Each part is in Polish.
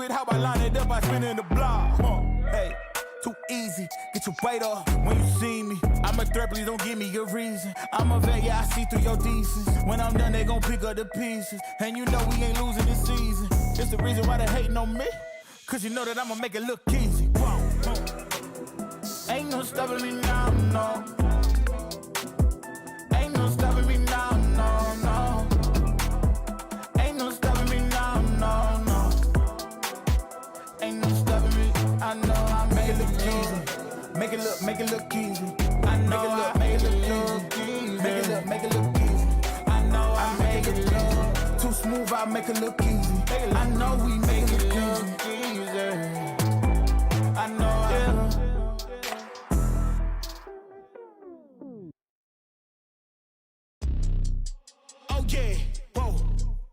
with how I line it up, I spin in the block. Hey, too easy, get your weight up when you see me. I'm a threat, please don't give me a reason. I'm a vet, yeah, I see through your decence. When I'm done, they gon' pick up the pieces. And you know we ain't losing this season. It's the reason why they hating on me. Cause you know that I'ma make it look easy. Ain't no stopping me now, no. Ain't no stopping me now, no, no. Ain't no stopping me now, no, no. Ain't no stopping me. I know I make it look easy. Make it look easy. I know I make it look easy. Make it look easy. I know I make it look too smooth. I make it look easy. I know we make it look easy. I know. Oh yeah, whoa.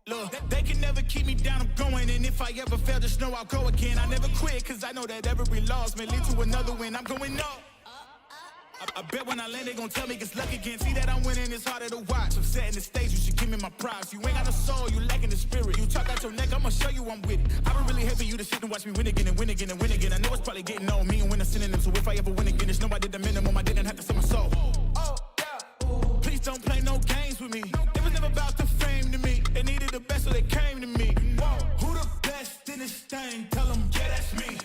Look, they can never keep me down, I'm going. And if I ever fail, just know I'll go again. I never quit, cause I know that every loss may lead to another win. I'm going up. I bet when I land, they gon' tell me it's luck again. See that I'm winning, it's harder to watch. I'm setting the stage, you should give me my props. You ain't got no soul, you lacking the spirit. You talk out your neck, I'ma show you I'm with it. I don't really hate for you to sit and watch me win again and win again and win again. I know it's probably getting on me and when I'm sending them. So if I ever win again, just know I did the minimum. I didn't have to sell my soul. Oh, yeah. Please don't play no games with me. It was never about the fame to me. They needed the best, so they came to me. Who the best in this thing? Tell them, yeah, that's me.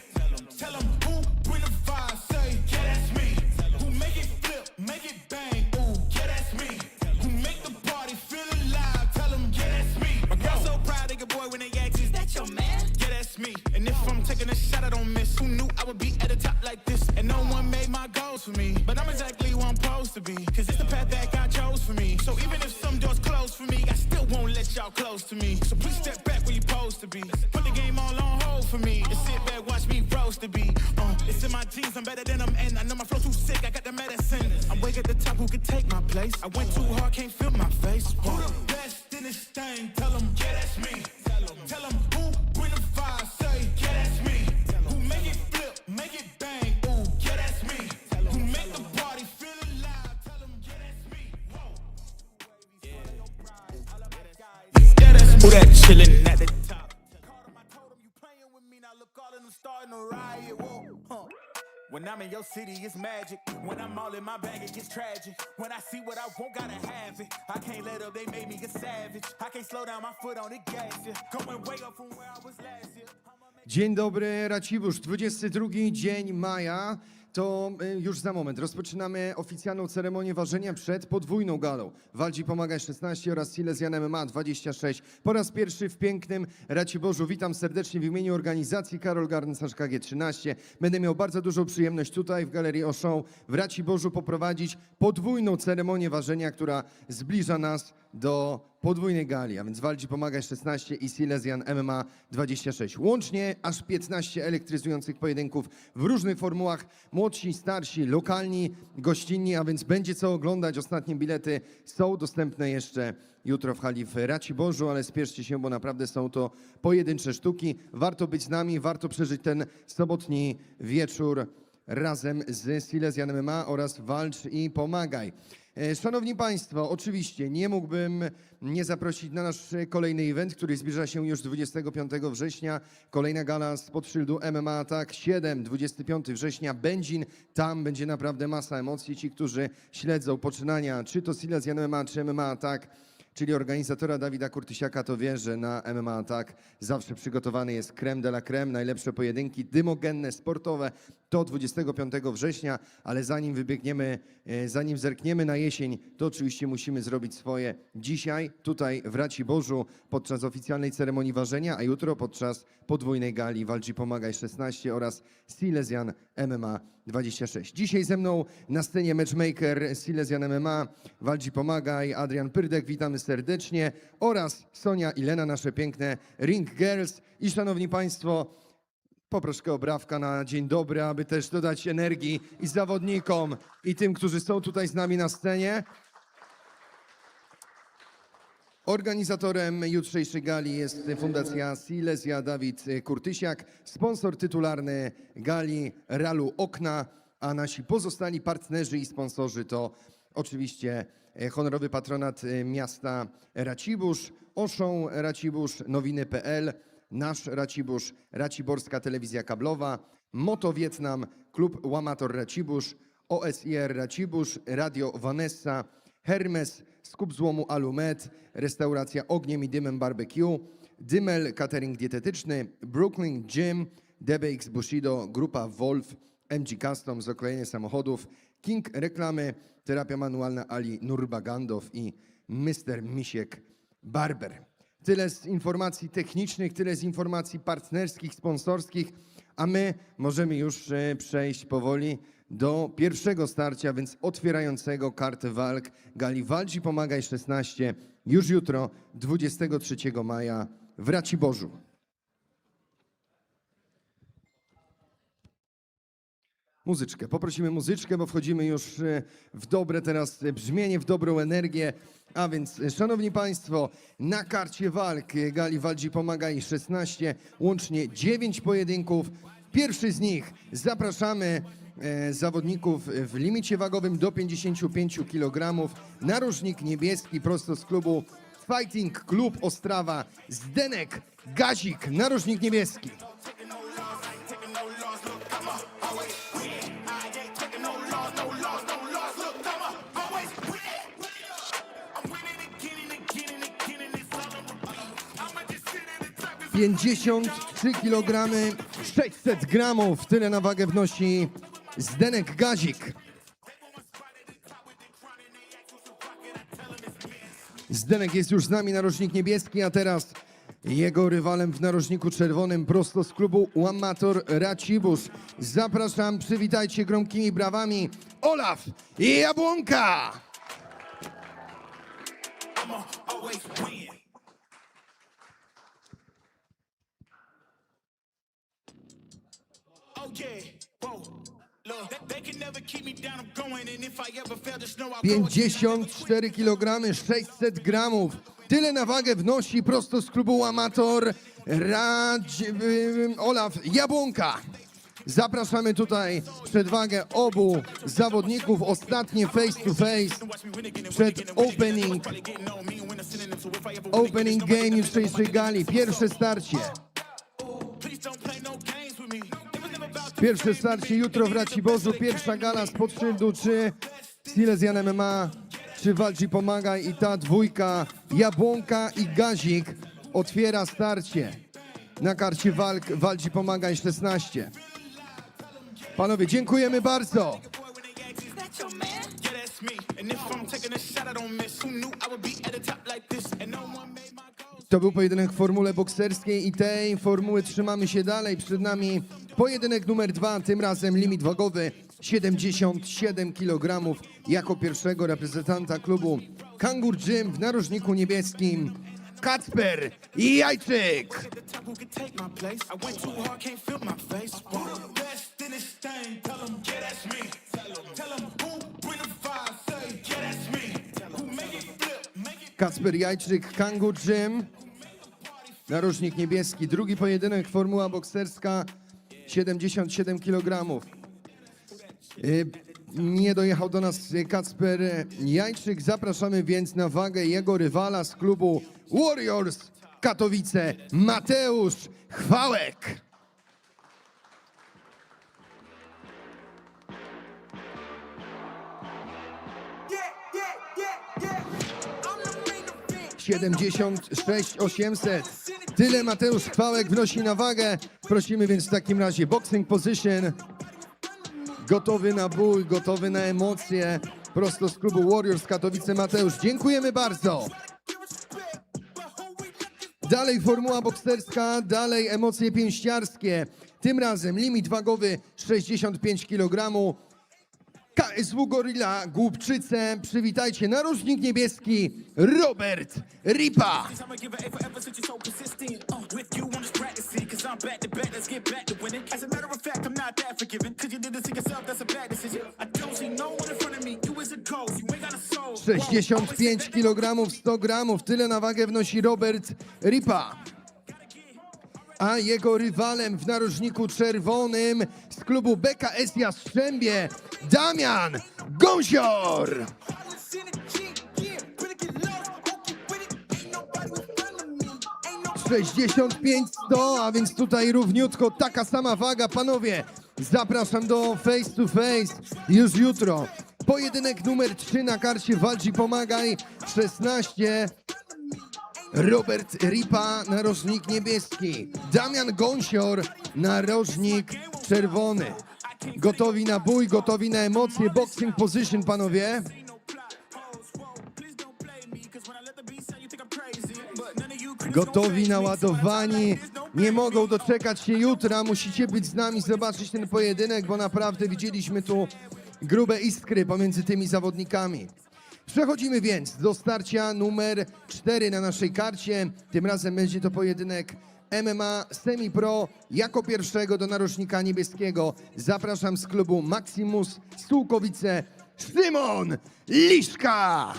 Tell them who bring the vibe, say, yeah, that's me. Who make it flip, make it bang, ooh, yeah, that's me. Who make the party feel alive, tell them, yeah, that's me. My girl so proud of your boy when they ask, is that your man? Yeah, that's me. And if I'm taking a shot, I don't miss. Who knew I would be at the top like this? And no one made my goals for me. But I'm exactly who I'm supposed to be. Cause it's the path that God chose for me. So even if some doors close for me, I still won't let y'all close to me. So please step back where you're supposed to be. Put the game all on hold for me. And sit back, watch me roast the beat. It's in my genes, I'm better than them. And I know my flow too sick, I got the medicine. I'm way at the top, who could take my place? I went too hard, can't feel my face. Who the best in this thing? Tell them, yeah, that's me. Tell them who bring the vibe, say, yeah, that's me. Who make it flip, make it bang, ooh, yeah, that's me. Who make the party feel alive, tell them, yeah, that's me. Yeah, that's me. Who that chillin' at the top? You playing with me, now look all of them starting to riot, whoa, When I'm in your city, it's magic. When I'm all in my bag, it gets tragic. When I see what I want, gotta have it. I can't let up, they made me a savage. I can't slow down my foot on the gas, yeah. Going way up from where I was last year. Dzień dobry, Racibórz, 22 dzień maja. To już za moment rozpoczynamy oficjalną ceremonię ważenia przed podwójną galą. Walci Pomagaj 16 oraz Silesian MMA 26. Po raz pierwszy w pięknym Raciborzu. Witam serdecznie w imieniu organizacji Karol Garncarz KG13. Będę miał bardzo dużą przyjemność tutaj w Galerii Auchan w Raciborzu poprowadzić podwójną ceremonię ważenia, która zbliża nas do podwójnej gali, a więc Walci Pomagaj 16 i Silesian MMA 26. Łącznie aż 15 elektryzujących pojedynków w różnych formułach. Młodsi, starsi, lokalni, gościnni, a więc będzie co oglądać. Ostatnie bilety są dostępne jeszcze jutro w hali w Raciborzu, ale spieszcie się, bo naprawdę są to pojedyncze sztuki. Warto być z nami, warto przeżyć ten sobotni wieczór razem z Silesian MMA oraz Walcz i Pomagaj. Szanowni Państwo, oczywiście nie mógłbym nie zaprosić na nasz kolejny event, który zbliża się już 25 września. Kolejna gala spod szyldu MMA Attack 7, 25 września, Będzin. Tam będzie naprawdę masa emocji. Ci, którzy śledzą poczynania, czy to Silesian MMA, czy MMA Attack, czyli organizatora Dawida Kurtysiaka, to wie, że na MMA Attack zawsze przygotowany jest crème de la crème, najlepsze pojedynki dymogenne, sportowe. To 25 września, ale zanim zerkniemy na jesień, to oczywiście musimy zrobić swoje dzisiaj, tutaj w Raciborzu, podczas oficjalnej ceremonii ważenia, a jutro podczas podwójnej gali Walcz i Pomagaj 16 oraz Silesian MMA 26. Dzisiaj ze mną na scenie matchmaker Silesian MMA, Walcz i Pomagaj, Adrian Pyrdek, witamy serdecznie, oraz Sonia i Lena, nasze piękne Ring Girls. I szanowni Państwo, poproszę o brawka na dzień dobry, aby też dodać energii i zawodnikom, i tym, którzy są tutaj z nami na scenie. Organizatorem jutrzejszej gali jest Fundacja Silesia Dawid Kurtysiak, sponsor tytularny gali Ralu Okna, a nasi pozostali partnerzy i sponsorzy to oczywiście honorowy patronat miasta Racibórz, Auchan Racibórz, Nowiny.pl, Nasz Racibórz, Raciborska Telewizja Kablowa, Moto Wietnam, Klub Łamator Racibórz, OSIR Racibórz, Radio Vanessa, Hermes, Skup Złomu Alumet, Restauracja Ogniem i Dymem Barbecue, Dymel Catering Dietetyczny, Brooklyn Gym, DBX Bushido, Grupa Wolf, MG Custom, Zaklejenie Samochodów, King Reklamy, Terapia Manualna Ali Nurbagandow i Mr. Misiek Barber. Tyle z informacji technicznych, tyle z informacji partnerskich, sponsorskich, a my możemy już przejść powoli do pierwszego starcia, więc otwierającego kartę walk gali Walczy Pomagaj 16 już jutro, 23 maja w Raciborzu. Muzyczkę. Poprosimy muzyczkę, bo wchodzimy już w dobre teraz brzmienie, w dobrą energię. A więc, szanowni państwo, na karcie walk gali Walczy Pomagaj 16 łącznie 9 pojedynków. Pierwszy z nich zapraszamy zawodników w limicie wagowym do 55 kg. Narożnik niebieski prosto z klubu Fighting Club Ostrawa. Zdenek Gazik, narożnik niebieski. - 53 kg 600 gramów. Tyle na wagę wnosi Zdenek Gazik. Zdenek jest już z nami, narożnik niebieski, a teraz jego rywalem w narożniku czerwonym prosto z klubu Łamator Racibórz. Zapraszam, przywitajcie gromkimi brawami Olaf Jabłonka! Oh yeah, whoa, look, they can never keep me down, I'm going, and if I ever fail, just know I'll go again. 54 kg 600 gramów. Tyle na wagę wnosi prosto z klubu Amator Olaf Jabłonka. Zapraszamy tutaj przed wagę obu zawodników. Ostatnie face to face przed opening game jutrzejszej gali. Pierwsze starcie. Pierwsze starcie jutro w Raciborzu. Pierwsza gala spod szyldu, czy Silesian MMA, czy Walczy Pomagaj, i ta dwójka Jabłonka i Gazik otwiera starcie na karcie walk Walczy Pomagaj 16. Panowie, dziękujemy bardzo. To był pojedynek w formule bokserskiej i tej formuły trzymamy się dalej. Przed nami pojedynek numer 2, tym razem limit wagowy 77 kg. Jako pierwszego reprezentanta klubu Kangur Gym w narożniku niebieskim Kacper Jajczyk. Kacper Jajczyk, Kangur Gym, narożnik niebieski. Drugi pojedynek, formuła bokserska, 77 kg. Nie dojechał do nas Kacper Jajczyk. Zapraszamy więc na wagę jego rywala z klubu Warriors Katowice, Mateusz Chwałek. $76 800. Tyle Mateusz Chwałek wnosi na wagę. Prosimy więc w takim razie boxing position. Gotowy na ból, gotowy na emocje. Prosto z klubu Warriors Katowice Mateusz. Dziękujemy bardzo. Dalej formuła bokserska, dalej emocje pięściarskie. Tym razem limit wagowy 65 kg. KSW Gorilla Głubczyce. Przywitajcie, narożnik niebieski Robert Ripa. $65 kg 100 gramów. Tyle na wagę wnosi Robert Ripa. A jego rywalem w narożniku czerwonym z klubu BKS Jastrzębie Damian Gąsior. 65-100, a więc tutaj równiutko taka sama waga. Panowie, zapraszam do face to face już jutro. Pojedynek numer 3 na karcie Walcz i Pomagaj 16. Robert Ripa, narożnik niebieski. Damian Gąsior, narożnik czerwony. Gotowi na bój, gotowi na emocje. Boxing position, panowie. Gotowi, naładowani. Nie mogą doczekać się jutra. Musicie być z nami, zobaczyć ten pojedynek, bo naprawdę widzieliśmy tu grube iskry pomiędzy tymi zawodnikami. Przechodzimy więc do starcia numer 4 na naszej karcie. Tym razem będzie to pojedynek MMA Semi-Pro. Jako pierwszego do narożnika niebieskiego zapraszam z klubu Maximus Sułkowice Szymon Liszka.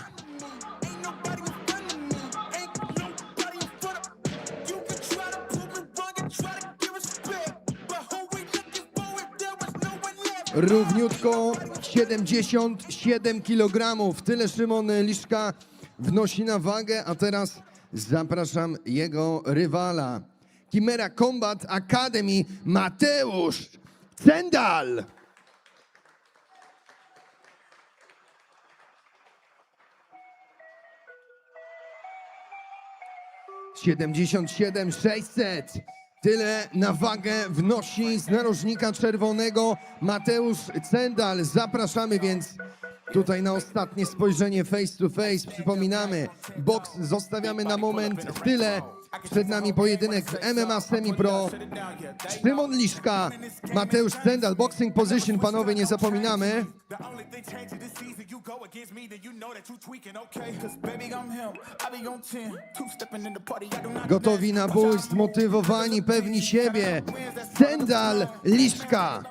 Równiutko 77 kg. Tyle Szymon Liszka wnosi na wagę, a teraz zapraszam jego rywala. Chimera Combat Academy Mateusz Cendal. (77 600). Tyle na wagę wnosi z narożnika czerwonego Mateusz Cendal. Zapraszamy więc tutaj na ostatnie spojrzenie face to face. Przypominamy, boks zostawiamy na moment w tyle. Przed nami pojedynek w MMA Semi-Pro. Szymon Liszka, Mateusz Cendal. Boxing position, panowie, nie zapominamy. Gotowi na bój, zmotywowani, pewni siebie. Cendal, Liszka.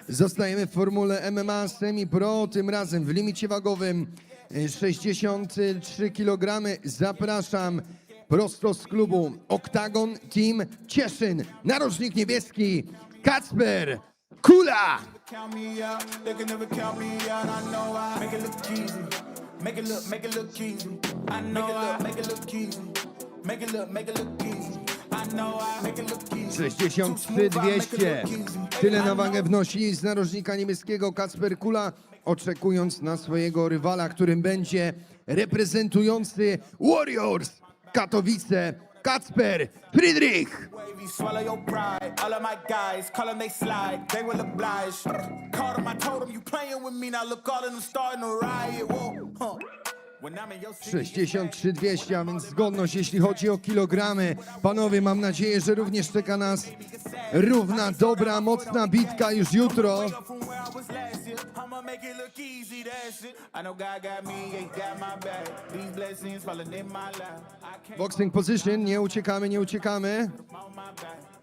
Zostajemy w formule MMA Semi-Pro, tym razem w limicie wagowym 63 kg. Zapraszam prosto z klubu Octagon Team Cieszyn. Narożnik niebieski Kacper Kula. (63 200). Tyle na wagę wnosi z narożnika niebieskiego Kacper Kula, oczekując na swojego rywala, którym będzie reprezentujący Warriors Katowice Kacper Friedrich. (63 200), a więc zgodność, jeśli chodzi o kilogramy. Panowie, mam nadzieję, że również czeka nas równa, dobra, mocna bitka już jutro. Boxing position, nie uciekamy, nie uciekamy.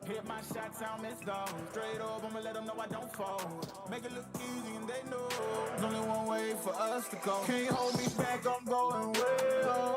Hit my shots, I'll miss those. Straight up, I'ma let them know I don't fold. Make it look easy and they know. There's only one way for us to go. Can't hold me back, I'm going way up.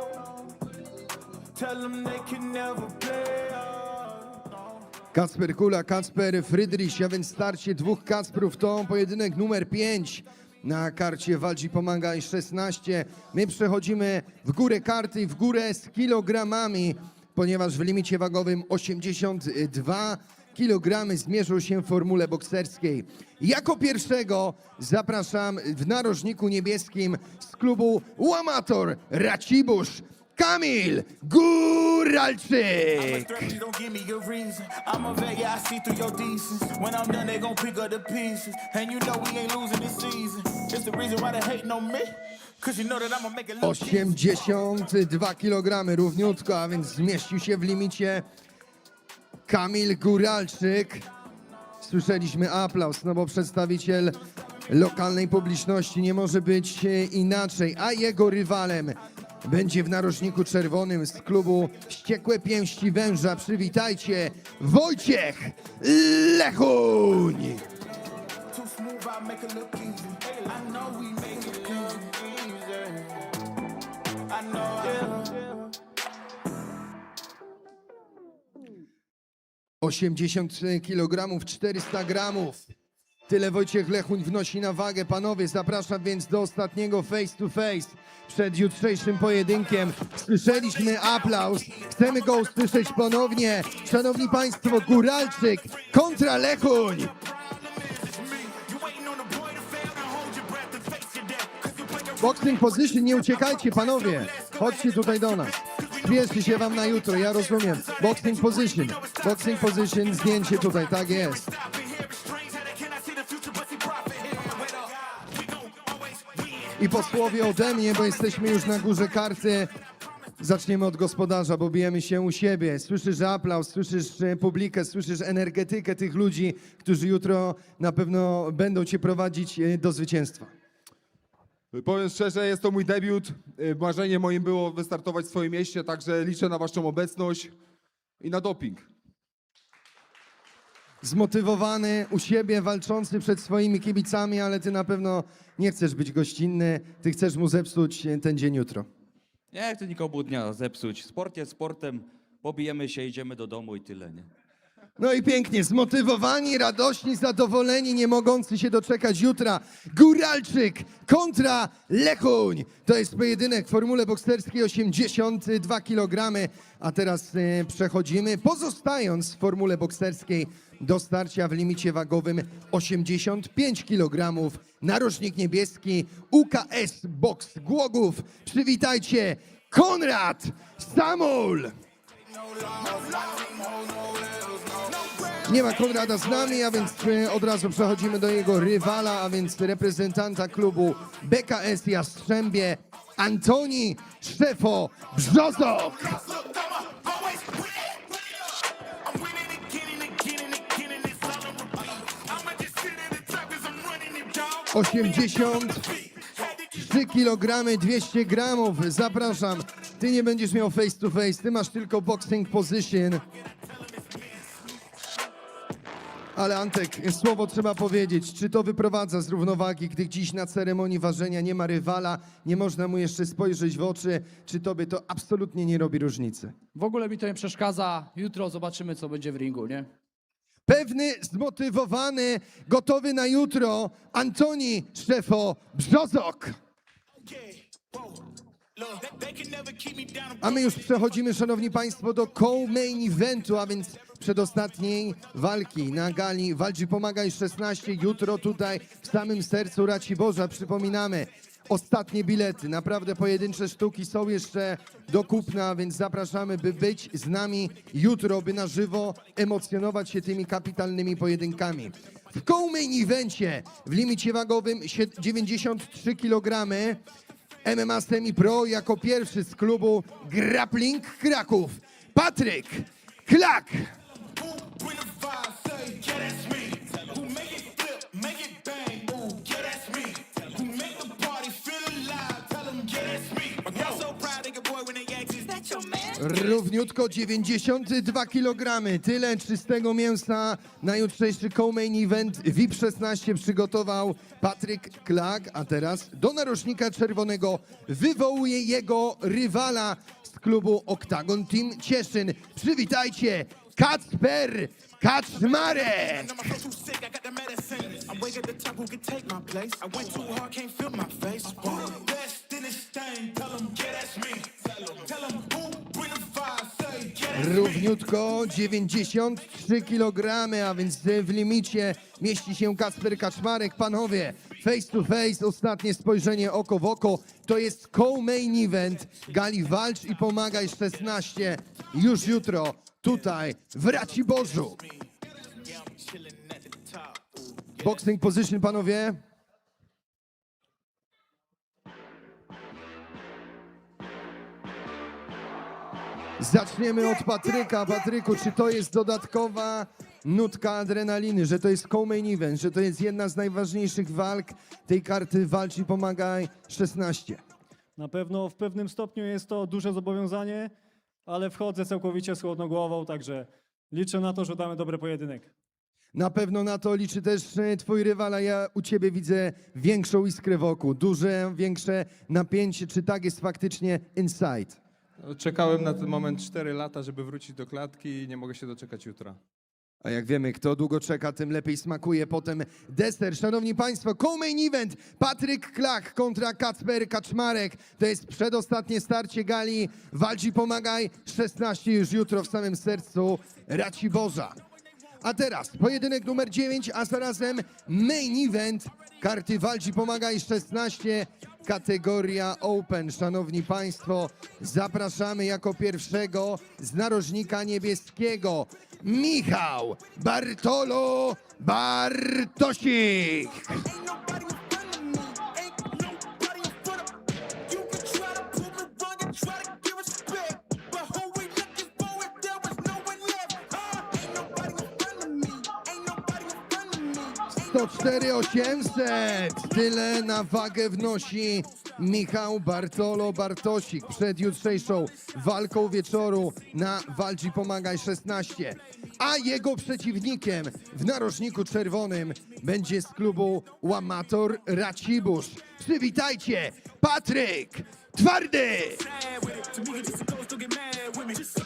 Tell them they can never play up. Kacper Kula, Kacper Friedrich, a więc starcie dwóch Kacprów to pojedynek numer 5 na karcie Walcz i Pomagaj 16. My przechodzimy w górę karty, w górę z kilogramami, ponieważ w limicie wagowym 82 kg zmierzył się w formule bokserskiej. Jako pierwszego zapraszam w narożniku niebieskim z klubu Łamator Racibórz Kamil Góralczyk. (82 kg) równiutko, a więc zmieścił się w limicie Kamil Góralczyk. Słyszeliśmy aplauz, no bo przedstawiciel lokalnej publiczności nie może być inaczej, a jego rywalem będzie w narożniku czerwonym z klubu Wściekłe Pięści Węża. Przywitajcie, Wojciech Lechuń. 80 kg, 400 gramów. Tyle Wojciech Lechuń wnosi na wagę. Panowie, zapraszam więc do ostatniego face to face przed jutrzejszym pojedynkiem. Słyszeliśmy aplauz. Chcemy go usłyszeć ponownie. Szanowni Państwo, Góralczyk kontra Lechuń. Boxing position, nie uciekajcie, panowie. Chodźcie tutaj do nas. Spieszy się wam na jutro, ja rozumiem. Boxing position, zdjęcie tutaj, tak jest. I po słowie ode mnie, bo jesteśmy już na górze karty, zaczniemy od gospodarza, bo bijemy się u siebie. Słyszysz aplauz, słyszysz publikę, słyszysz energetykę tych ludzi, którzy jutro na pewno będą cię prowadzić do zwycięstwa. Powiem szczerze, jest to mój debiut. Marzeniem moim było wystartować w swoim mieście, także liczę na waszą obecność i na doping. Zmotywowany, u siebie, walczący przed swoimi kibicami, ale ty na pewno nie chcesz być gościnny, ty chcesz mu zepsuć ten dzień jutro. Nie chcę nikomu dnia zepsuć. Sport jest sportem, pobijemy się, idziemy do domu i tyle, nie? No i pięknie, zmotywowani, radośni, zadowoleni, nie mogący się doczekać jutra. Góralczyk kontra Lechuń. To jest pojedynek w formule bokserskiej 82 kg. A teraz przechodzimy, pozostając w formule bokserskiej, do starcia w limicie wagowym 85 kg. Narożnik niebieski UKS Boks Głogów. Przywitajcie, Konrad Samul. Nie ma Konrada z nami, a więc od razu przechodzimy do jego rywala, a więc reprezentanta klubu BKS Jastrzębie, Antoni Szefo Brzozok. 83 kg 200 gramów. Zapraszam. Ty nie będziesz miał face to face, ty masz tylko boxing position. Ale Antek, słowo trzeba powiedzieć. Czy to wyprowadza z równowagi, gdy dziś na ceremonii ważenia nie ma rywala, nie można mu jeszcze spojrzeć w oczy? Czy tobie to absolutnie nie robi różnicy? W ogóle mi to nie przeszkadza. Jutro zobaczymy, co będzie w ringu, nie? Pewny, zmotywowany, gotowy na jutro, Antoni Szefo Brzozok. A my już przechodzimy, szanowni państwo, do co-main eventu, a więc przedostatniej walki na gali Walczy Pomagaj 16. Jutro tutaj w samym sercu Raciborza. Przypominamy, ostatnie bilety, naprawdę pojedyncze sztuki są jeszcze do kupna, więc zapraszamy, by być z nami jutro, by na żywo emocjonować się tymi kapitalnymi pojedynkami. W co-main evencie w limicie wagowym 93 kg MMA Semi Pro jako pierwszy z klubu Grappling Kraków Patryk Klak. Równiutko 92 kg. Tyle czystego mięsa na jutrzejszy co-main event VIP 16 przygotował Patryk Klak, a teraz do narożnika czerwonego wywołuje jego rywala z klubu Octagon Team Cieszyn. Przywitajcie, Kacper Kaczmarek! Równiutko 93 kg, a więc w limicie mieści się Kacper Kaczmarek. Panowie, face to face, ostatnie spojrzenie oko w oko. To jest co-main event gali Walcz i Pomagaj 16. Już jutro tutaj w Raciborzu. Boxing position, panowie. Zaczniemy od Patryka. Patryku, czy to jest dodatkowa nutka adrenaliny, że to jest co-main event, że to jest jedna z najważniejszych walk tej karty Walcz i Pomagaj 16? Na pewno w pewnym stopniu jest to duże zobowiązanie, ale wchodzę całkowicie z chłodną głową, także liczę na to, że damy dobry pojedynek. Na pewno na to liczy też twój rywal, a ja u ciebie widzę większą iskrę wokół, duże, większe napięcie. Czy tak jest faktycznie inside? Czekałem na ten moment 4 lata, żeby wrócić do klatki i nie mogę się doczekać jutra. A jak wiemy, kto długo czeka, tym lepiej smakuje potem deser. Szanowni Państwo, co-main event Patryk Klach kontra Kacper Kaczmarek. To jest przedostatnie starcie gali. Walczy Pomagaj 16 już jutro w samym sercu Raciborza. A teraz pojedynek numer 9, a zarazem main event karty Walczy Pomagaj 16, kategoria Open. Szanowni Państwo, zapraszamy jako pierwszego z narożnika niebieskiego Michał Bartolo Bartosik. Ain't nobody in front of me. Ain't nobody in front of me. You can try to prove me wrong and try to give respect. But who we looking for if there was no one left? Ain't nobody in front of me. Ain't nobody in front of me. 104 800. Tyle na wagę wnosi Michał Bartolo Bartosik przed jutrzejszą walką wieczoru na Walczy Pomagaj 16. A jego przeciwnikiem w narożniku czerwonym będzie z klubu Łamator Racibórz. Przywitajcie, Patryk Twardy! Mad with it. To me, you're just supposed to get mad with me. Just,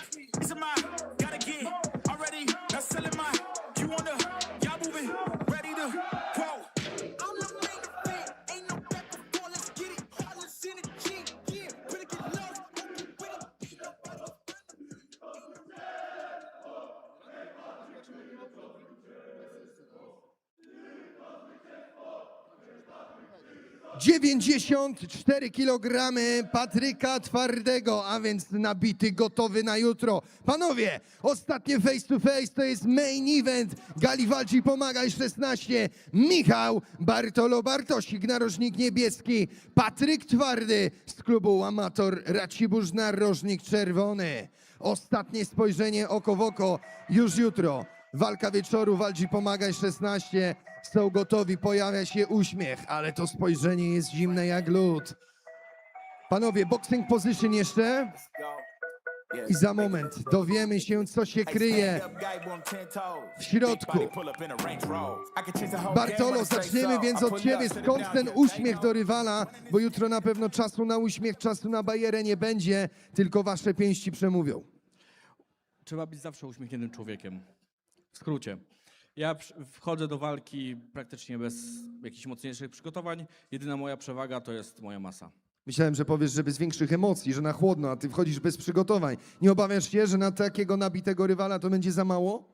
it's a mine. Gotta get already. Not selling mine. You wanna, y'all moving, ready to go. I'm the main event. Ain't no back before. Let's get it. Harless in the G. Yeah, pretty get lost. Open with it. Ain't nobody in front of me. 94 kg Patryka Twardego, a więc nabity, gotowy na jutro. Panowie, ostatnie face to face to jest main event gali Walczy Pomagaj 16. Michał Bartolo Bartosik, narożnik niebieski. Patryk Twardy z klubu Amator Racibórz, narożnik czerwony. Ostatnie spojrzenie oko w oko już jutro. Walka wieczoru Walczy Pomagaj 16. Są gotowi, pojawia się uśmiech, ale to spojrzenie jest zimne jak lód. Panowie, boxing position jeszcze i za moment dowiemy się, co się kryje w środku. Bartolo, zaczniemy więc od ciebie. Skąd ten uśmiech do rywala? Bo jutro na pewno czasu na uśmiech, czasu na bajerę nie będzie, tylko wasze pięści przemówią. Trzeba być zawsze uśmiechniętym człowiekiem. W skrócie. Ja wchodzę do walki praktycznie bez jakichś mocniejszych przygotowań. Jedyna moja przewaga to jest moja masa. Myślałem, że powiesz, że bez większych emocji, że na chłodno, a ty wchodzisz bez przygotowań. Nie obawiasz się, że na takiego nabitego rywala to będzie za mało?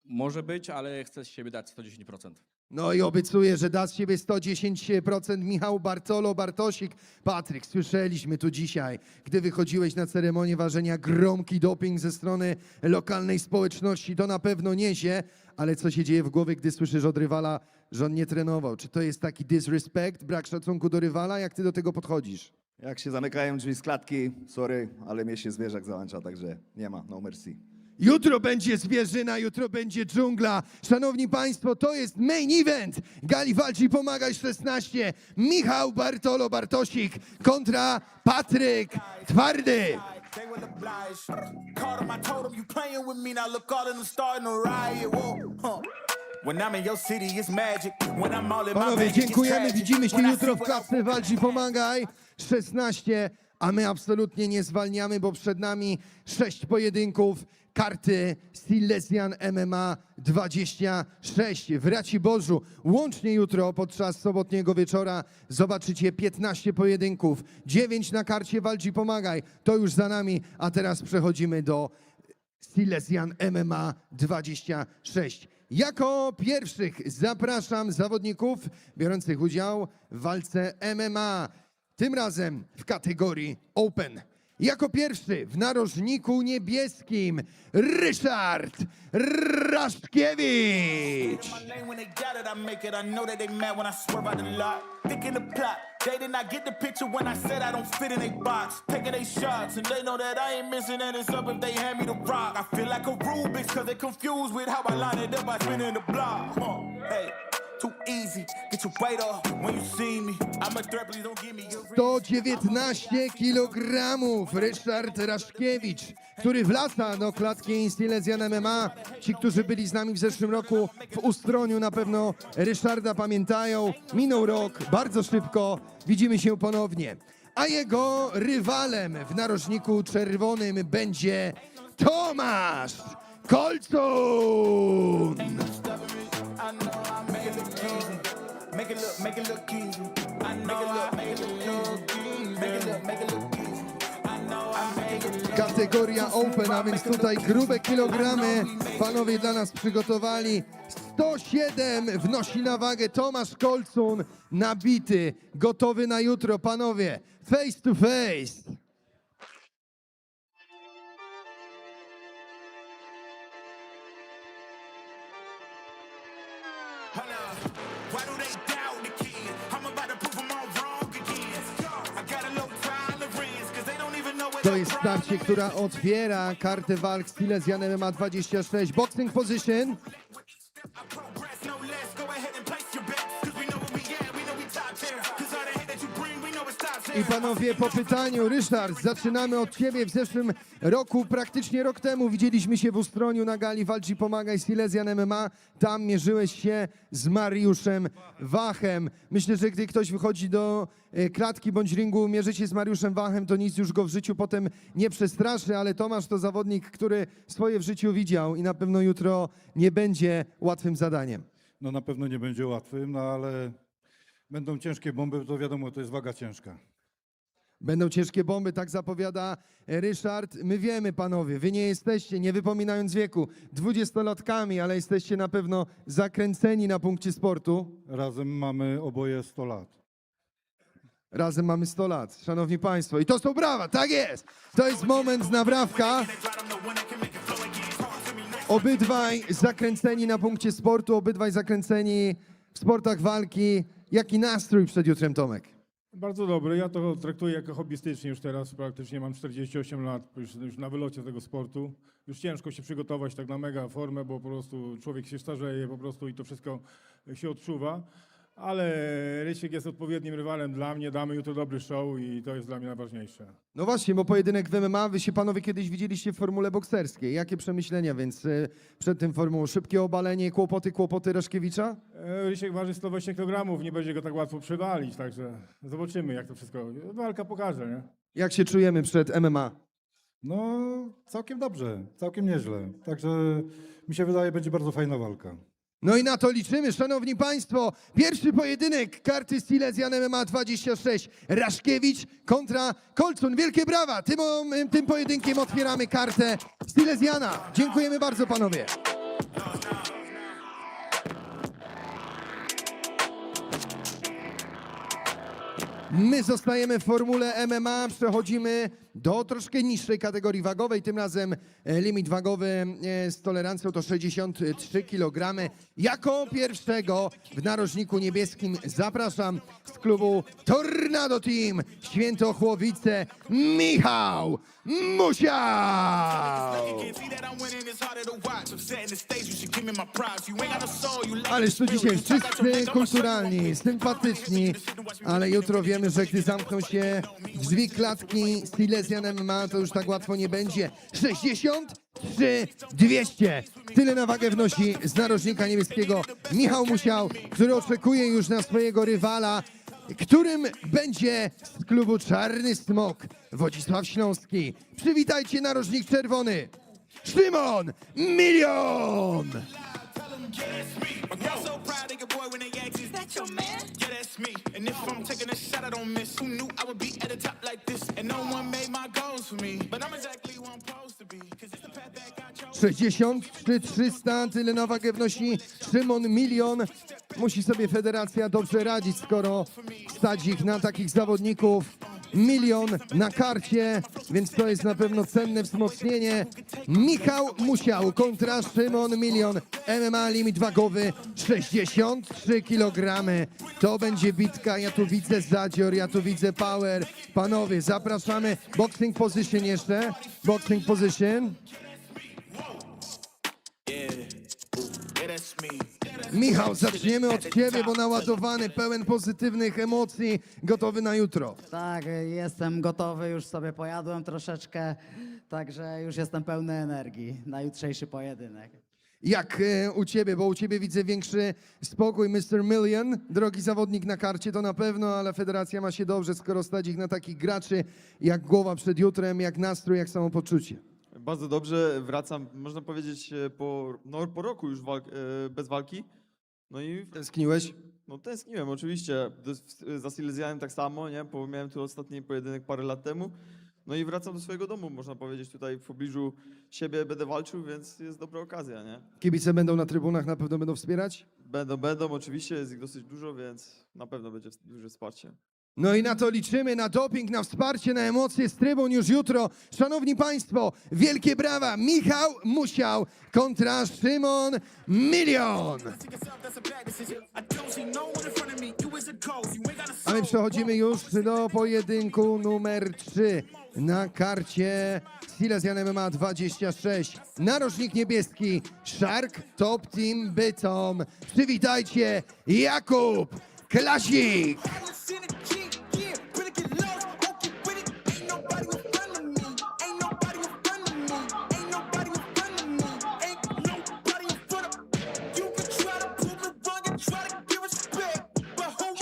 Może być, ale chcę z siebie dać 110%. No i obiecuję, że da z siebie 110% Michał Bartolo Bartosik. Patryk, słyszeliśmy tu dzisiaj, gdy wychodziłeś na ceremonię ważenia, gromki doping ze strony lokalnej społeczności. To na pewno niesie, ale co się dzieje w głowie, gdy słyszysz od rywala, że on nie trenował? Czy to jest taki disrespect, brak szacunku do rywala? Jak ty do tego podchodzisz? Jak się zamykają drzwi z klatki, sorry, ale mnie się zwierzak załącza, także nie ma, no mercy. Jutro będzie zwierzyna, jutro będzie dżungla. Szanowni Państwo, to jest main event gali Walczy Pomagaj 16. Michał Bartolo Bartosik kontra Patryk Twardy. They will oblige. Called him, I told him, you playing with me. Now look, all of them starting to riot. Whoa, When I'm in your city, it's magic. When I'm all in my Panowie, bag, it's dziękujemy. tragic. Widzimy się When I jutro see w what I klatce Walczy Pomagaj 16. A my absolutnie nie zwalniamy, bo przed nami 6 pojedynków karty Silesian MMA 26 w Raciborzu. Łącznie jutro podczas sobotniego wieczora zobaczycie 15 pojedynków. 9 na karcie Walczy Pomagaj. To już za nami, a teraz przechodzimy do Silesian MMA 26. Jako pierwszych zapraszam zawodników biorących udział w walce MMA. Tym razem w kategorii Open. Jako pierwszy w narożniku niebieskim Ryszard Raszkiewicz. my name when they got it, I make it. I know that they mad when I swerve out the lot. Thinking the plot. They did not get the picture when I said I don't fit in a box. Taking they shots, and they know that I ain't missing, and it's up if they hand me the rock. I feel like a Rubik's, cause they confused with how I line it up. I spin in the block. Hey, too easy. Get your weight up when you see me. I'm a threat, please don't give me your 119 kg Ryszard Raszkiewicz, który wlata do klatki Silesian MMA. Ci, którzy byli z nami w zeszłym roku w Ustroniu, na pewno Ryszarda pamiętają. Minął rok, bardzo szybko, widzimy się ponownie. A jego rywalem w narożniku czerwonym będzie Tomasz Colson! Make it look easy. I know I make it look easy. Make it look easy. I know I make it look Kategoria Open, a więc tutaj grube kilogramy panowie dla nas przygotowali. 107 wnosi na wagę Tomasz Colson, nabity, gotowy na jutro. Panowie, face to face. Why do they doubt the kid? I'm about to prove them all wrong again. I got a low tolerance, cause they don't even know what To jest starcie, która otwiera kartę walk Silesian MMA 26. Boxing position. progress, no less. Go ahead and place your bets, cause we know where we at, we know we top tier. Cause all the hate that you bring, we know it's top tier. I panowie, po pytaniu, Ryszard, zaczynamy od ciebie. W zeszłym roku, praktycznie rok temu, widzieliśmy się w Ustroniu na gali Walcz Pomagaj Silesian MMA. Tam mierzyłeś się z Mariuszem Wachem. Myślę, że gdy ktoś wychodzi do klatki bądź ringu, mierzy się z Mariuszem Wachem, to nic już go w życiu potem nie przestraszy, ale Tomasz to zawodnik, który swoje w życiu widział i na pewno jutro nie będzie łatwym zadaniem. No na pewno nie będzie łatwym, no ale będą ciężkie bomby, to wiadomo, to jest waga ciężka. Będą ciężkie bomby, tak zapowiada Ryszard. My wiemy, panowie, wy nie jesteście, nie wypominając wieku, 20-latkami, ale jesteście na pewno zakręceni na punkcie sportu. Razem mamy oboje 100 lat. Razem mamy 100 lat, szanowni państwo. I to są brawa, tak jest! To jest moment Nawrawka. Obydwaj zakręceni na punkcie sportu, obydwaj zakręceni w sportach walki. Jaki nastrój przed jutrem, Tomek? Bardzo dobry. Ja to traktuję jako hobbystycznie już teraz. Praktycznie mam 48 lat, już na wylocie tego sportu. Już ciężko się przygotować tak na mega formę, bo po prostu człowiek się starzeje po prostu i to wszystko się odczuwa. Ale Rysiek jest odpowiednim rywalem dla mnie. Damy jutro dobry show i to jest dla mnie najważniejsze. No właśnie, bo pojedynek w MMA, wy się panowie kiedyś widzieliście w formule bokserskiej. Jakie przemyślenia więc przed tym formułą? Szybkie obalenie, kłopoty Raszkiewicza? Rysiek waży 120 kg, nie będzie go tak łatwo przywalić, także zobaczymy jak to wszystko, walka pokaże, nie? Jak się czujemy przed MMA? No całkiem dobrze, całkiem nieźle. Także mi się wydaje, będzie bardzo fajna walka. No i na to liczymy, szanowni państwo. Pierwszy pojedynek karty Silesian MMA 26. Raszkiewicz kontra Colson. Wielkie brawa! Tym pojedynkiem otwieramy kartę Silesiana. Dziękujemy bardzo, panowie. My zostajemy w formule MMA, przechodzimy do troszkę niższej kategorii wagowej, tym razem limit wagowy z tolerancją to 63 kg. Jako pierwszego w narożniku niebieskim zapraszam z klubu Tornado Team Świętochłowice Michał Musiał! Ależ tu dzisiaj wszyscy kulturalni, sympatyczni, ale jutro wiemy, że gdy zamkną się drzwi klatki Silesian MMA, to już tak łatwo nie będzie. 63 200. Tyle na wagę wnosi z narożnika niebieskiego Michał Musiał, który oczekuje już na swojego rywala, którym będzie z klubu Czarny Smok Wodzisław Śląski. Przywitajcie narożnik czerwony, Szymon Milion! I'm so proud of your boy when they ask, is that your man? Yeah, that's me. And if I'm taking a shot, I don't miss. Who knew I would be at the top like this? And no one made my goals for me. But I'm exactly who I'm supposed to be. Cause it's the path that God chose. 63 300, tyle na wagę wnosi Szymon Milion. Musi sobie federacja dobrze radzić, skoro stać ich na takich zawodników. Milion na karcie, więc to jest na pewno cenne wzmocnienie. Michał Musiał kontra Szymon Milion. MMA limit wagowy 63 kg. To będzie bitka. Ja tu widzę zadzior, ja tu widzę power. Panowie, zapraszamy. Boxing position jeszcze. Boxing position. Yeah, that's me. Michał, zaczniemy od ciebie, bo naładowany, pełen pozytywnych emocji, gotowy na jutro. Tak, jestem gotowy, już sobie pojadłem troszeczkę, także już jestem pełny energii na jutrzejszy pojedynek. Jak u ciebie, bo u ciebie widzę większy spokój, Mr. Million. Drogi zawodnik na karcie to na pewno, ale federacja ma się dobrze, skoro stać ich na takich graczy jak głowa przed jutrem, jak nastrój, jak samopoczucie. Bardzo dobrze, wracam, można powiedzieć, po roku już bez walki. No i Tęskniłeś? no, tęskniłem oczywiście. Za Silesianem tak samo, nie? Bo miałem tu ostatni pojedynek parę lat temu. No i wracam do swojego domu, można powiedzieć, tutaj w pobliżu siebie będę walczył, więc jest dobra okazja, nie? Kibice będą na trybunach, na pewno będą wspierać? Będą, oczywiście, jest ich dosyć dużo, więc na pewno będzie duże wsparcie. No i na to liczymy, na doping, na wsparcie, na emocje z trybun już jutro. Szanowni Państwo, wielkie brawa. Michał Musiał kontra Szymon Milion. A my przechodzimy już do pojedynku numer 3 na karcie Silesian MMA 26. Narożnik niebieski Shark Top Team Bytom. Przywitajcie Jakub Klasik.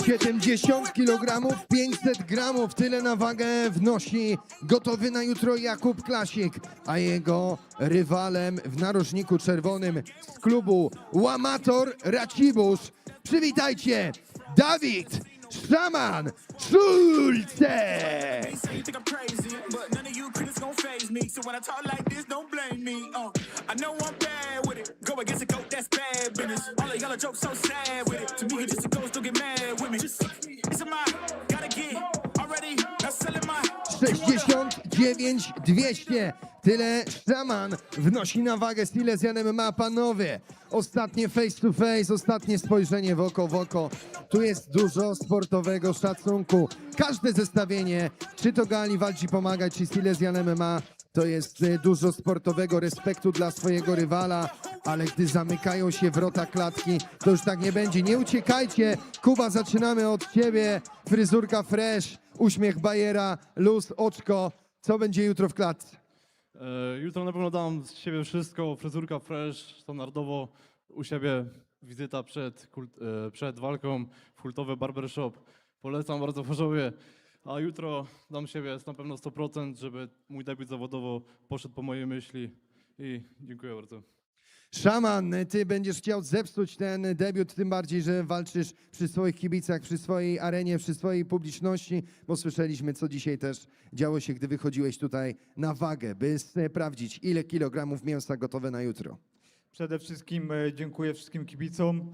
Try 70 kg, 500 gramów, tyle na wagę wnosi gotowy na jutro Jakub Klasik, a jego rywalem w narożniku czerwonym z klubu Łamator Racibórz. Przywitajcie, Dawid Szaman Szulce! say you think I'm crazy, but none of you critics gon' faze me. So when I talk like this, don't blame me. I know I'm bad with it. Go against a goat, that's bad business. All of y'all jokes so sad with it. To me, you just a ghost, don't get mad with me. It's a mine, gotta get already. Not selling my 69 200. Tyle Szaman wnosi na wagę Silesian MMA, panowie. Ostatnie face to face, ostatnie spojrzenie w oko. Tu jest dużo sportowego szacunku. Każde zestawienie, czy to Gali Walczy Pomagać, czy Silesian MMA, to jest dużo sportowego respektu dla swojego rywala, ale gdy zamykają się wrota klatki, to już tak nie będzie. Nie uciekajcie. Kuba, zaczynamy od ciebie. Fryzurka fresh, uśmiech bajera, luz, oczko. Co będzie jutro w klatce? Jutro na pewno dam z siebie wszystko, fryzurka fresh, standardowo u siebie wizyta przed walką w kultowy barbershop. Polecam, bardzo pożałuję. A jutro dam siebie na pewno 100%, żeby mój debiut zawodowo poszedł po mojej myśli i dziękuję bardzo. Szaman, ty będziesz chciał zepsuć ten debiut, tym bardziej, że walczysz przy swoich kibicach, przy swojej arenie, przy swojej publiczności, bo słyszeliśmy, co dzisiaj też działo się, gdy wychodziłeś tutaj na wagę, by sprawdzić, ile kilogramów mięsa gotowe na jutro. Przede wszystkim dziękuję wszystkim kibicom,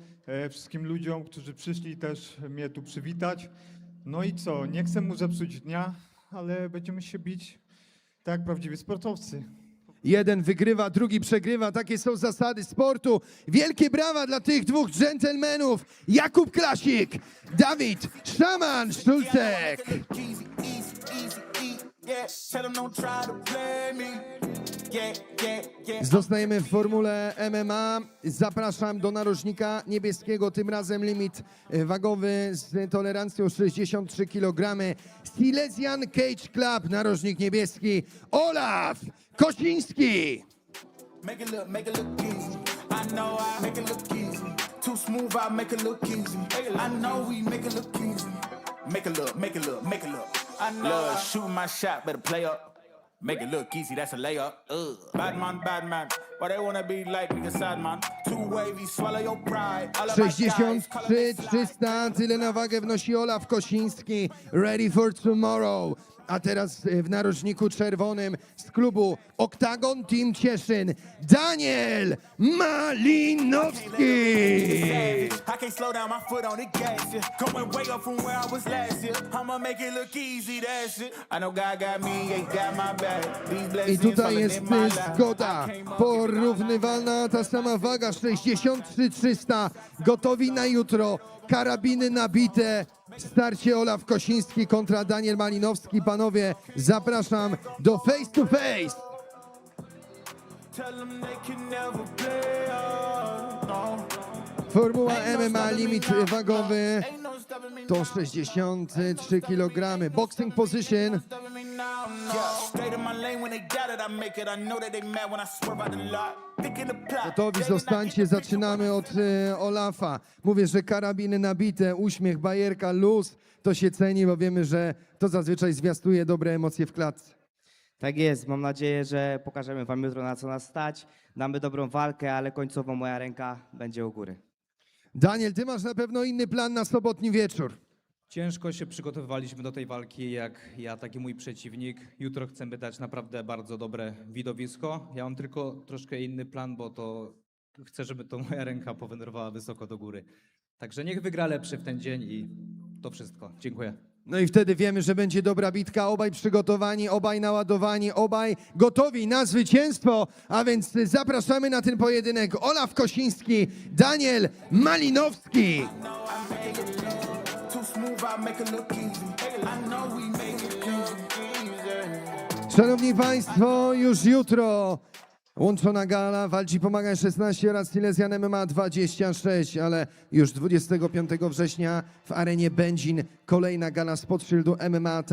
wszystkim ludziom, którzy przyszli też mnie tu przywitać. No i co, nie chcę mu zepsuć dnia, ale będziemy się bić tak jak prawdziwi sportowcy. Jeden wygrywa, drugi przegrywa. Takie są zasady sportu. Wielkie brawa dla tych dwóch dżentelmenów. Jakub Klasik, Dawid Szaman Szulcek. easy, easy, easy, yeah. Tell them don't try to play me. Yeah. Zostajemy w formule MMA. Zapraszam do narożnika niebieskiego, tym razem limit wagowy z tolerancją 63 kg. Silesian Cage Club, narożnik niebieski, Olaf Kosiński. Make it look easy. I know I make it look easy. Too smooth, I make it look easy. I know we make it look easy. Make it look. I know. Shoot my shot, better play up. Make it look easy, that's a layup. Bad man. Why they wanna be like me, sad man? Too wavy, swallow your pride. All of my guys, 63 300, tyle na wagę wnosi Olaf Kosiński. Ready for tomorrow. A teraz w narożniku czerwonym z klubu Oktagon Team Cieszyn, Daniel Malinowski. I can't slow down my foot on the gas, yeah. Going way up from where I was last year. I'ma make it look easy, that's it. I know God got me, he got my back. These I blessings tutaj falling jest in my lap. zgoda. I came up Porównywalna ta sama waga, 63 300. Gotowi na jutro. Karabiny nabite. Starcie Olaf Kosiński kontra Daniel Malinowski. Panowie, zapraszam do face to face. Tell them they can never play us, no. Formuła MMA, limit wagowy Ain't no stopping me to 63 kg. Boxing position. stopping me now, no. Yeah, stayed in my lane when they got it, I make it. I know that they mad when I swerve out the lot. Thinking the plot. Gotowi zostańcie, zaczynamy od Olafa. Mówię, że karabiny nabite, uśmiech, bajerka, luz. To się ceni, bo wiemy, że to zazwyczaj zwiastuje dobre emocje w klatce. Tak jest, mam nadzieję, że pokażemy wam jutro, na co nas stać. Damy dobrą walkę, ale końcowo moja ręka będzie u góry. Daniel, ty masz na pewno inny plan na sobotni wieczór. Ciężko się przygotowywaliśmy do tej walki, jak ja, tak i mój przeciwnik. Jutro chcemy dać naprawdę bardzo dobre widowisko. Ja mam tylko troszkę inny plan, bo to chcę, żeby to moja ręka powędrowała wysoko do góry. Także niech wygra lepszy w ten dzień i to wszystko. Dziękuję. No i wtedy wiemy, że będzie dobra bitka, obaj przygotowani, obaj naładowani, obaj gotowi na zwycięstwo, a więc zapraszamy na ten pojedynek Olaf Kosiński, Daniel Malinowski. Szanowni Państwo, już jutro łączona gala Walczy Pomagaj 16 oraz Silesian MMA 26, ale już 25 września w arenie Będzin kolejna gala spod szyldu MMA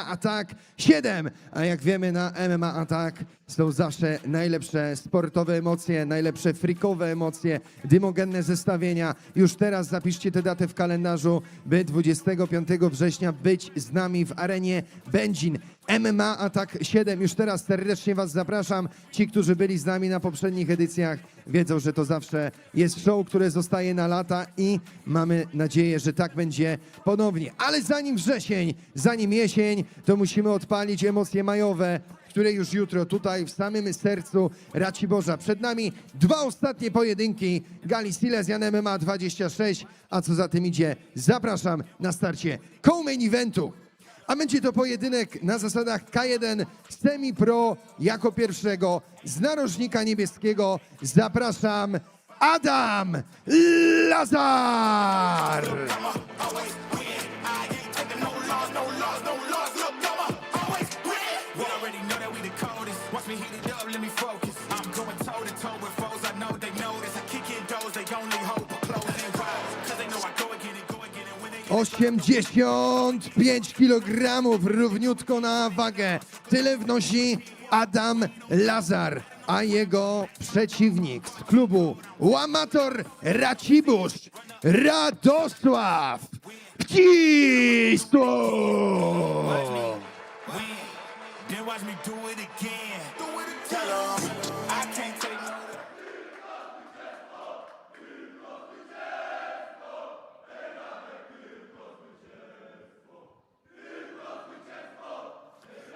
Attack 7. A jak wiemy, na MMA Attack są zawsze najlepsze sportowe emocje, najlepsze freakowe emocje, dymogenne zestawienia. Już teraz zapiszcie tę datę w kalendarzu, by 25 września być z nami w arenie Będzin. MMA Attack 7. Już teraz serdecznie Was zapraszam. Ci, którzy byli z nami na poprzednich edycjach, wiedzą, że to zawsze jest show, które zostaje na lata i mamy nadzieję, że tak będzie ponownie. Ale zanim wrzesień, zanim jesień, to musimy odpalić emocje majowe, które już jutro tutaj w samym sercu Raciborza. Przed nami 2 ostatnie pojedynki gali Silesian MMA 26, a co za tym idzie, zapraszam na starcie co-main eventu. A będzie to pojedynek na zasadach K1 semi-pro jako pierwszego z narożnika niebieskiego. Zapraszam Adam Lazar! Oh, 85 kg równiutko na wagę. Tyle wnosi Adam Lazar, a jego przeciwnik z klubu Łamator Racibórz, Radosław Wcisło! Then watch me do it again. Tell 'em I can't take no.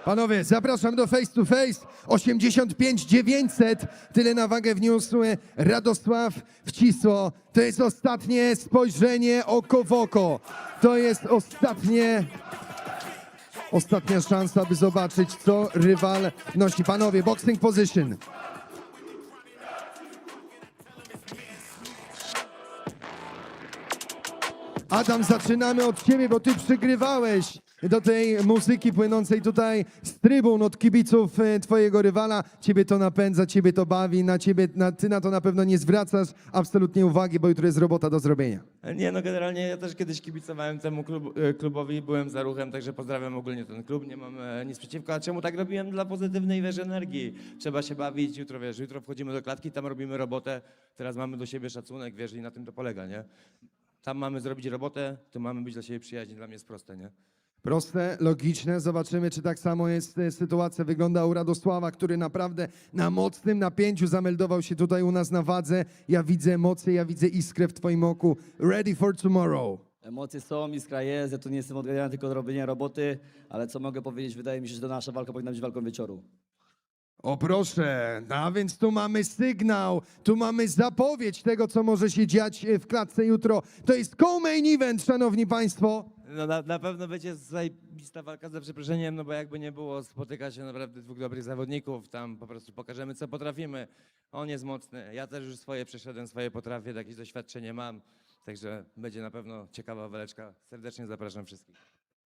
Panowie, zapraszam do face to face. 85 900. Tyle na wagę wniósł Radosław Wcisło. To jest ostatnie spojrzenie oko w oko. To jest ostatnia szansa, by zobaczyć, co rywal nosi. Panowie, boxing position. Adam, zaczynamy od ciebie, bo ty przygrywałeś do tej muzyki płynącej tutaj z trybun od kibiców twojego rywala. Ciebie to napędza, ciebie to bawi, ty na to na pewno nie zwracasz absolutnie uwagi, bo jutro jest robota do zrobienia. Nie, no generalnie ja też kiedyś kibicowałem temu klubowi, byłem za ruchem, także pozdrawiam ogólnie ten klub, nie mam nic przeciwko. A czemu tak robiłem? Dla pozytywnej, wiesz, energii. Trzeba się bawić, jutro, wiesz, jutro wchodzimy do klatki, tam robimy robotę, teraz mamy do siebie szacunek, wiesz, i na tym to polega, nie? Tam mamy zrobić robotę, tu mamy być dla siebie przyjaźni, dla mnie jest proste, nie? Proste, logiczne. Zobaczymy, czy tak samo jest sytuacja wygląda u Radosława, który naprawdę na mocnym napięciu zameldował się tutaj u nas na wadze. Ja widzę emocje, ja widzę iskrę w twoim oku. Ready for tomorrow. Emocje są, iskra jest, ja tu nie jestem odganiany tylko do robienia roboty, ale co mogę powiedzieć, wydaje mi się, że to nasza walka powinna być walką wieczoru. O proszę, a więc tu mamy sygnał, tu mamy zapowiedź tego, co może się dziać w klatce jutro. To jest co-main event, szanowni państwo. No na pewno będzie zajebista walka, za przeproszeniem, no bo jakby nie było, spotyka się naprawdę dwóch dobrych zawodników, tam po prostu pokażemy, co potrafimy. On jest mocny, ja też już swoje przeszedłem, swoje potrafię, jakieś doświadczenie mam, także będzie na pewno ciekawa waleczka. Serdecznie zapraszam wszystkich.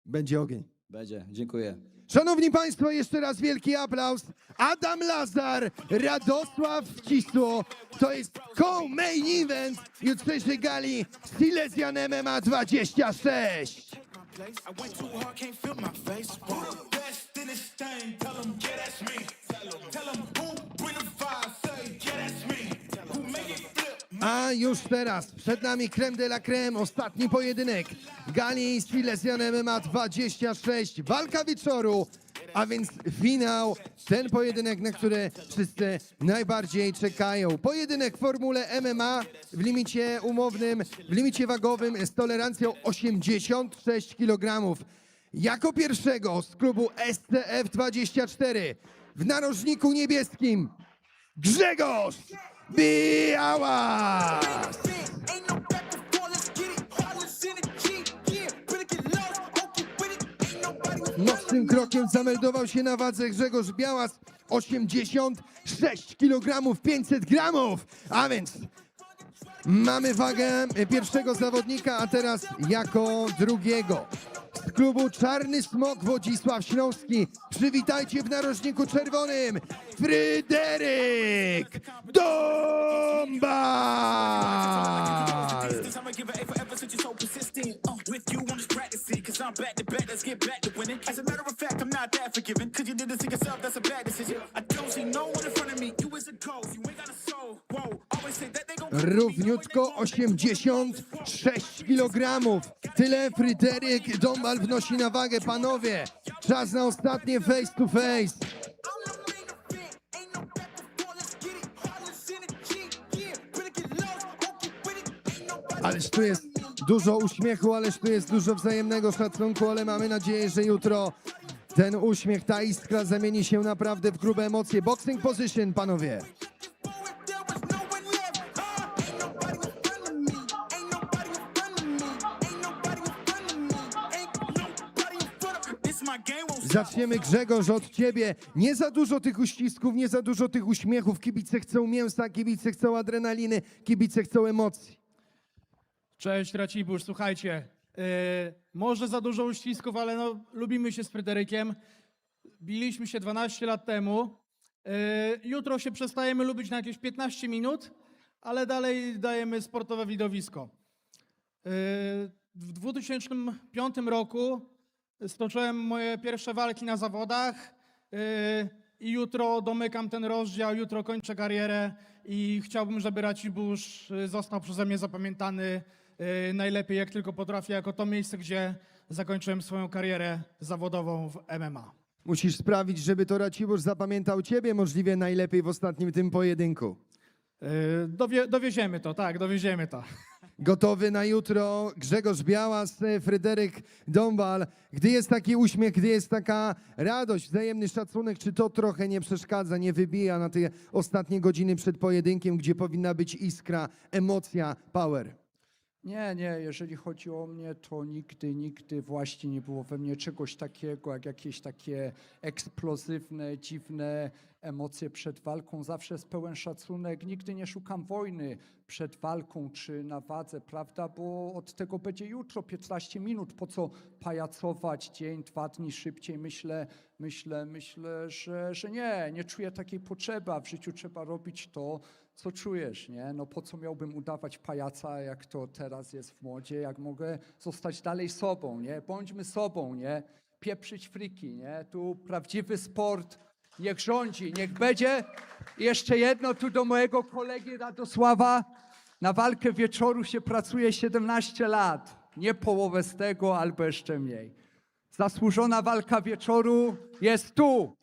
Będzie ogień. Będzie, dziękuję. Szanowni państwo, jeszcze raz wielki aplauz. Adam Lazar, Radosław Wcisło. To jest co-main event jutrzejszej gali Silesian MMA 26. I went too hard, can't feel my face. Who the best in this thing? Tell 'em, yeah, that's me. Tell 'em who bring the fire, say, yeah, that's me. Who make it flip? A już teraz przed nami creme de la creme, ostatni pojedynek gali Silesian MMA 26. Walka wieczoru. A więc finał, ten pojedynek, na który wszyscy najbardziej czekają. Pojedynek w formule MMA w limicie umownym, w limicie wagowym z tolerancją 86 kg. Jako pierwszego z klubu STF24 w narożniku niebieskim Grzegorz Białas! Mocnym krokiem zameldował się na wadze Grzegorz Białas, 86 kg 500 gramów, a więc mamy wagę pierwszego zawodnika, a teraz jako drugiego. Z klubu Czarny Smok Wodzisław Śląski, przywitajcie w narożniku czerwonym Fryderyk Dombal! Równiutko 86 kg. Tyle Fryderyk Dombal wnosi na wagę, panowie. Czas na ostatnie face to face. Ależ tu jest dużo uśmiechu, ależ tu jest dużo wzajemnego szacunku, ale mamy nadzieję, że jutro ten uśmiech, ta iskra zamieni się naprawdę w grube emocje. Boxing position, panowie. Zaczniemy, Grzegorz, od ciebie. Nie za dużo tych uścisków, nie za dużo tych uśmiechów. Kibice chcą mięsa, kibice chcą adrenaliny, kibice chcą emocji. Cześć Racibusz, słuchajcie, może za dużo uścisków, ale no, lubimy się z Fryderykiem. Biliśmy się 12 lat temu. Jutro się przestajemy lubić na jakieś 15 minut, ale dalej dajemy sportowe widowisko. W 2005 roku stoczyłem moje pierwsze walki na zawodach i jutro domykam ten rozdział, jutro kończę karierę i chciałbym, żeby Racibusz został przeze mnie zapamiętany najlepiej jak tylko potrafię, jako to miejsce, gdzie zakończyłem swoją karierę zawodową w MMA. Musisz sprawić, żeby to Racibusz zapamiętał ciebie możliwie najlepiej w ostatnim tym pojedynku. Dowieziemy to, tak, dowieziemy to. Gotowy na jutro Grzegorz Białas, Fryderyk Dombal. Gdy jest taki uśmiech, gdy jest taka radość, wzajemny szacunek, czy to trochę nie przeszkadza, nie wybija na te ostatnie godziny przed pojedynkiem, gdzie powinna być iskra, emocja, power? Nie, jeżeli chodzi o mnie, to nigdy właśnie nie było we mnie czegoś takiego, jak jakieś takie eksplozywne, dziwne emocje przed walką. Zawsze jest pełen szacunek, nigdy nie szukam wojny przed walką czy na wadze, prawda, bo od tego będzie jutro 15 minut, po co pajacować dzień, 2 dni szybciej. Myślę, że nie czuję takiej potrzeby, a w życiu trzeba robić to, co czujesz, nie? No po co miałbym udawać pajaca, jak to teraz jest w modzie, jak mogę zostać dalej sobą, nie? Bądźmy sobą, nie? Pieprzyć friki, nie? Tu prawdziwy sport, niech rządzi, niech będzie. I jeszcze jedno tu do mojego kolegi Radosława. Na walkę wieczoru się pracuje 17 lat, nie połowę z tego, albo jeszcze mniej. Zasłużona walka wieczoru jest tu.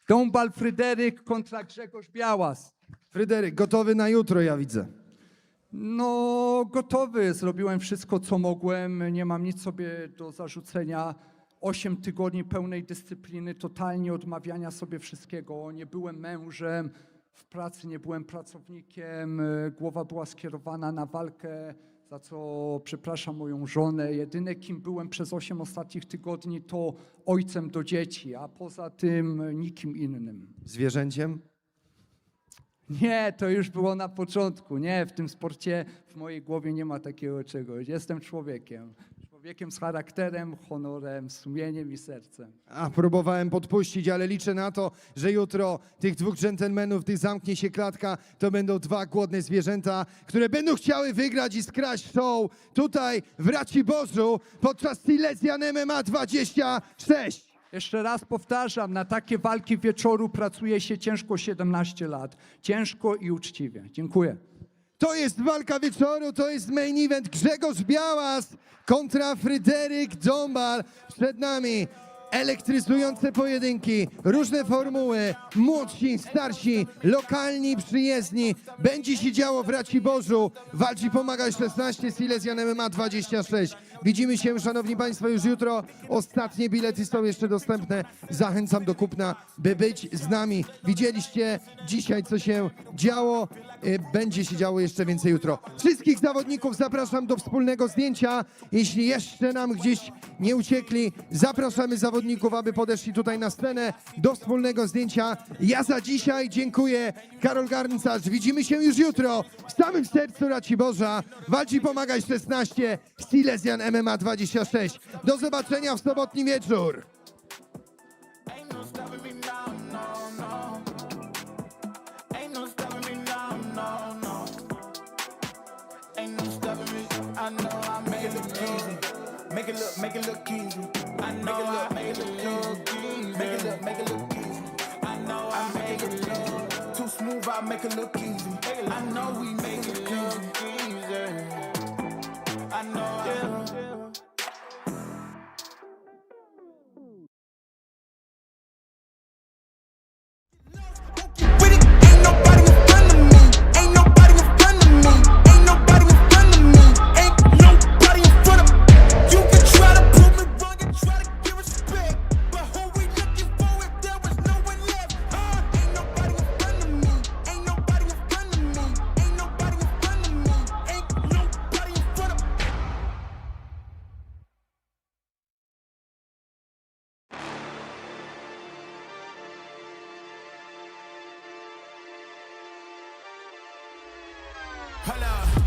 Dombal Fryderyk kontra Grzegorz Białas. Fryderyk, gotowy na jutro, ja widzę. No, gotowy. Zrobiłem wszystko, co mogłem. Nie mam nic sobie do zarzucenia. 8 tygodni pełnej dyscypliny, totalnie odmawiania sobie wszystkiego. Nie byłem mężem, w pracy nie byłem pracownikiem. Głowa była skierowana na walkę, za co przepraszam moją żonę. Jedyne, kim byłem przez 8 ostatnich tygodni, to ojcem do dzieci, a poza tym nikim innym. Zwierzęciem? Nie, to już było na początku. Nie, w tym sporcie w mojej głowie nie ma takiego czegoś. Jestem człowiekiem. Człowiekiem z charakterem, honorem, sumieniem i sercem. Próbowałem podpuścić, ale liczę na to, że jutro tych dwóch dżentelmenów, gdy zamknie się klatka, to będą 2 głodne zwierzęta, które będą chciały wygrać i skraść show tutaj w Raciborzu podczas Silesian MMA 26. Jeszcze raz powtarzam, na takie walki wieczoru pracuje się ciężko 17 lat. Ciężko i uczciwie. Dziękuję. To jest walka wieczoru, to jest main event. Grzegorz Białas kontra Fryderyk Dombal. Przed nami elektryzujące pojedynki, różne formuły, młodsi, starsi, lokalni, przyjezdni. Będzie się działo w Raciborzu. Walczy Pomagaj 16, Silesian MMA 26. Widzimy się, szanowni państwo, już jutro. Ostatnie bilety są jeszcze dostępne. Zachęcam do kupna, by być z nami. Widzieliście dzisiaj, co się działo. Będzie się działo jeszcze więcej jutro. Wszystkich zawodników zapraszam do wspólnego zdjęcia. Jeśli jeszcze nam gdzieś nie uciekli, zapraszamy zawodników, aby podeszli tutaj na scenę do wspólnego zdjęcia. Ja za dzisiaj dziękuję. Karol Garncarz. Widzimy się już jutro w samym sercu Raciborza. Walczy Pomagaj 16, Silesian MMA 26. Do zobaczenia w sobotni wieczór. Ain't no stopping me now, no, no. Ain't no stopping me now, no, no. Ain't no stopping me. I know I make it look easy. Make it look easy. I know I make it look easy. Make it look easy. I know I make it look too smooth. I make it look easy. I know we make it look easy. I know. With it, ain't nobody in front of me. Ain't nobody in front of me. Ain't nobody in front of me. Ain't nobody in front of me. You can try to prove me wrong and try to give respect, but who we looking for if there was no one left? Ain't nobody in front of me. Ain't nobody in front of me. Ain't nobody in front of me. Ain't nobody in front of me. Hold on.